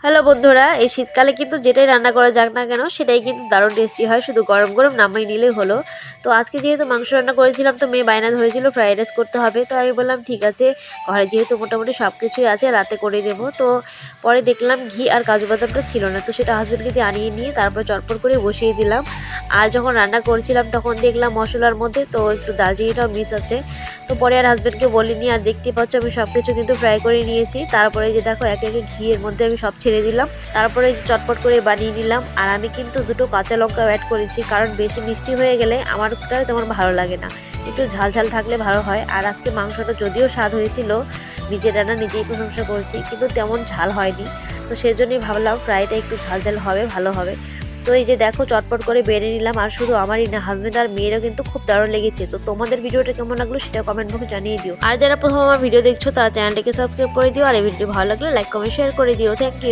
Hello বন্ধুরা, এই শীতকালে কিন্তু যেটাই রান্না করা যাক না কেন সেটাই কিন্তু দারুণ টেস্টি হয়, শুধু গরম গরম নামিয়ে নিলেই হলো। তো আজকে যেহেতু মাংস রান্না করেছিলাম, তো মেয়ে বায়না ধরেছিল ফ্রাইড রাইস করতে হবে। তো আমি বললাম ঠিক আছে, ঘরে যেহেতু মোটামুটি সব কিছুই আছে রাতে করে দেবো। তো পরে দেখলাম ঘি আর কাজু বাদামটা ছিল না, তো সেটা হাজব্যান্ডকে দিয়ে আনিয়ে নিয়ে তারপর চটপট করে বসিয়ে দিলাম। আর যখন রান্না করছিলাম তখন দেখলাম মশলার মধ্যে তো একটু দারচিনিটাও মিস আছে। তো পরে আর হাজব্যান্ডকে বলিনি, আর দেখতে পাচ্ছ আমি সব কিছু কিন্তু ফ্রাই করে নিয়েছি। তারপরে যে দেখো একে একে ঘিয়ের মধ্যে আমি সব ছেড়ে দিলাম। তারপরে যে চটপট করে বানিয়ে নিলাম। আর আমি কিন্তু দুটো কাঁচা লঙ্কা অ্যাড করেছি, কারণ বেশি মিষ্টি হয়ে গেলে আমারটা তেমন ভালো লাগে না, একটু ঝাল ঝাল থাকলে ভালো হয়। আর আজকে মাংসটা যদিও স্বাদ হয়েছিল, নিজের রান্না নিজেই প্রশংসা করছি, কিন্তু তেমন ঝাল হয়নি। তো সেজন্যই ভাবলাম ফ্রাইটা একটু ঝাল ঝাল হবে, ভালো হবে। তো এই যে দেখো চটপট করে বেড়ে নিলাম। আর শুধু আমারই না, হাজবেন্ড আর মেয়েরও কিন্তু খুব দারুণ লেগেছে। তো তোমাদের ভিডিওটা কেমন লাগলো সেটা কমেন্ট বক্সে জানিয়ে দিও। আর যারা প্রথম আমার ভিডিও দেখছো তারা চ্যানেলটাকে সাবস্ক্রাইব করে দিও, আর এই ভিডিওটি ভালো লাগলে লাইক কমেন্ট শেয়ার করে দিও। Thank you.